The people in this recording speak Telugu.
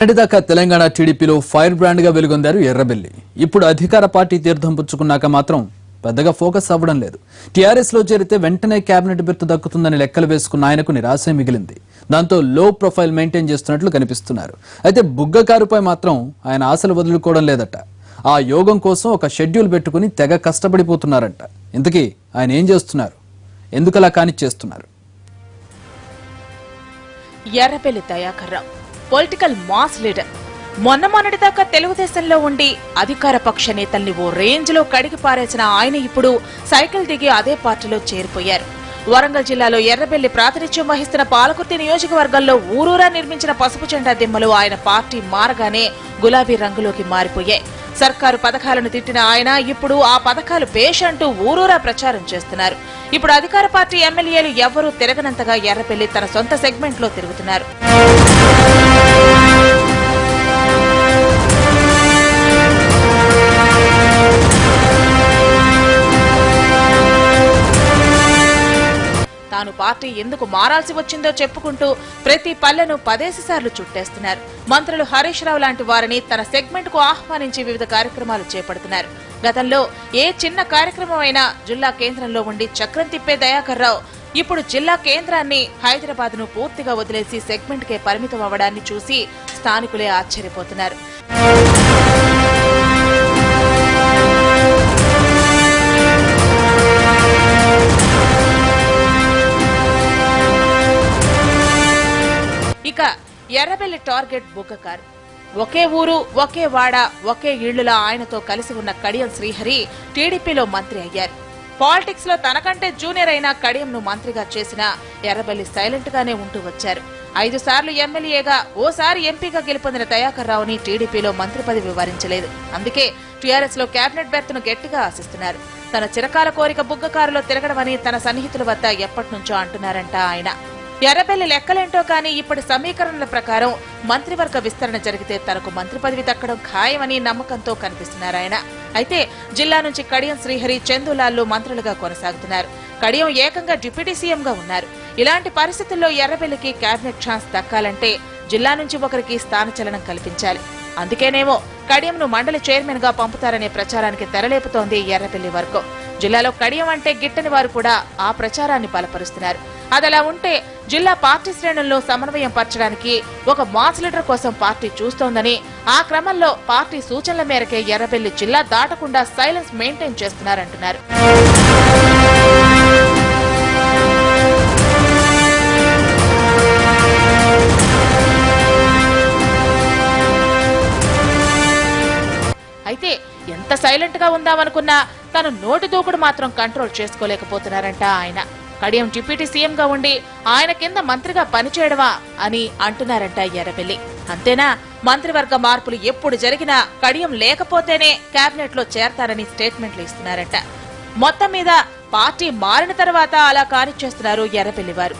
దాకా తెలంగాణ టీడీపీలో ఫైర్ బ్రాండ్ గా వెలుగొందారు ఎర్రబెల్లి. ఇప్పుడు అధికార పార్టీ తీర్థం పుచ్చుకున్నాక మాత్రం పెద్దగా ఫోకస్ అవ్వడం లేదు. టీఆర్ఎస్ లో చేరితే వెంటనే కేబినెట్ బిర్తు దక్కుతుందని లెక్కలు వేసుకున్న ఆయనకు నిరాశే మిగిలింది. దాంతో లో ప్రొఫైల్ మెయింటైన్ చేస్తున్నట్లు కనిపిస్తున్నారు. అయితే బుగ్గకారుపై మాత్రం ఆయన ఆశలు వదులుకోవడం లేదట. ఆ యోగం కోసం ఒక షెడ్యూల్ పెట్టుకుని తెగ కష్టపడిపోతున్నారంట. ఇంతకీ ఆయన ఏం చేస్తున్నారు, ఎందుకలా కానిచ్చేస్తున్నారు? Errabelli Dayakar Rao political mass leader. మొన్నటిదాకా తెలుగుదేశంలో ఉండి అధికార పక్ష నేతల్ని ఓ రేంజ్ లో కడిగి పారేసిన ఆయన ఇప్పుడు సైకిల్ దిగి అదే పార్టీలో చేరిపోయారు. వరంగల్ జిల్లాలో ఎర్రబెల్లి ప్రాతినిధ్యం వహిస్తున్న పాలకుర్తి నియోజకవర్గంలో ఊరూరా నిర్మించిన పసుపు జెండా దిమ్మలు ఆయన పార్టీ మారగానే గులాబీ రంగులోకి మారిపోయాయి. సర్కారు పథకాలను తిట్టిన ఆయన ఇప్పుడు ఆ పథకాలు పేష్ అంటూ ఊరూరా ప్రచారం చేస్తున్నారు. ఇప్పుడు అధికార పార్టీ ఎమ్మెల్యేలు ఎవ్వరూ తిరగనంతగా ఎర్రబెల్లి తన సొంత సెగ్మెంట్ లో తిరుగుతున్నారు. తాను పార్టీ ఎందుకు మారాల్సి వచ్చిందో చెప్పుకుంటూ ప్రతి పల్లెను 10 సార్లు చుట్టేస్తున్నారు. మంత్రులు హరీష్ రావు లాంటి వారిని తన సెగ్మెంట్ కు ఆహ్వానించి వివిధ కార్యక్రమాలు చేపడుతున్నారు. గతంలో ఏ చిన్న కార్యక్రమం అయినా జిల్లా కేంద్రంలో ఉండి చక్రం తిప్పే దయాకర్ రావు ఇప్పుడు జిల్లా కేంద్రాన్ని హైదరాబాద్ ను పూర్తిగా వదిలేసి సెగ్మెంట్ కే పరిమితం అవ్వడాన్ని చూసి స్థానికులే ఆశ్చర్యపోతున్నారు. ఇక ఎర్రబెల్లి టార్గెట్ బుగ్గకారు. ఒకే ఊరు, ఒకే వాడ, ఒకే ఇళ్లులా ఆయనతో కలిసి ఉన్న కడియం శ్రీహరి టీడీపీలో మంత్రి అయ్యారు. పాలిటిక్స్ లో తనకంటే జూనియర్ అయిన కడియంను మంత్రిగా చేసిన ఎర్రబెల్లి సైలెంట్ గానే ఉంటూ వచ్చారు. 5 సార్లు ఎమ్మెల్యేగా, ఓసారి ఎంపీగా గెలుపొందిన దయాకర్ రావుని టీడీపీలో మంత్రి పదవి వివరించలేదు. అందుకే టీఆర్ఎస్ లో కేబినెట్ బెర్త్ను గట్టిగా ఆశిస్తున్నారు. తన చిరకాల కోరిక బుగ్గకారులో తిరగడమని తన సన్నిహితుల వద్ద ఎప్పటినుంచో అంటున్నారంట ఆయన. ఎర్రబెల్లి లెక్కలేంటో కానీ ఇప్పటి సమీకరణల ప్రకారం మంత్రివర్గ విస్తరణ జరిగితే తనకు మంత్రి పదవి దక్కడం ఖాయమని నమ్మకంతో కనిపిస్తున్నారాయన. అయితే జిల్లా నుంచి కడియం శ్రీహరి, చందులాల్లు మంత్రులుగా కొనసాగుతున్నారు. కడియం ఏకంగా డిప్యూటీ సీఎంగా ఉన్నారు. ఇలాంటి పరిస్థితుల్లో ఎర్రబెల్లికి కేబినెట్ ఛాన్స్ దక్కాలంటే జిల్లా నుంచి ఒకరికి స్థానచలనం కల్పించాలి. అందుకేనేమో కడియంను మండలి చైర్మన్ గా పంపుతారనే ప్రచారానికి తెరలేపుతోంది ఎర్రబెల్లి వర్గం. జిల్లాలో కడియం అంటే గిట్టని వారు కూడా ఆ ప్రచారాన్ని బలపరుస్తున్నారు. అదలా ఉంటే జిల్లా పార్టీ శ్రేణుల్లో సమన్వయం పరచడానికి ఒక మాస్ లీడర్ కోసం పార్టీ చూస్తోందని, ఆ క్రమంలో పార్టీ సూచనల మేరకే ఎర్రబెల్లి జిల్లా దాటకుండా సైలెన్స్ మెయింటైన్ చేస్తున్నారంటున్నారు. అయితే ఎంత సైలెంట్ గా ఉందామనుకున్నా తను నోటి దూకుడు మాత్రం కంట్రోల్ చేసుకోలేకపోతున్నారంట ఆయన. కడియం డిప్యూటీ సీఎం గా ఉండి ఆయన కింద మంత్రిగా పనిచేయడమా అని అంటున్నారంట ఎర్రబెల్లి. అంతేనా, మంత్రివర్గ మార్పులు ఎప్పుడు జరిగినా కడియం లేకపోతేనే కేబినెట్ లో చేరతారని స్టేట్మెంట్లు ఇస్తున్నారంట. మొత్తం మీద పార్టీ మారిన తర్వాత అలా కానిచ్చేస్తున్నారు ఎర్రబెల్లి వారు.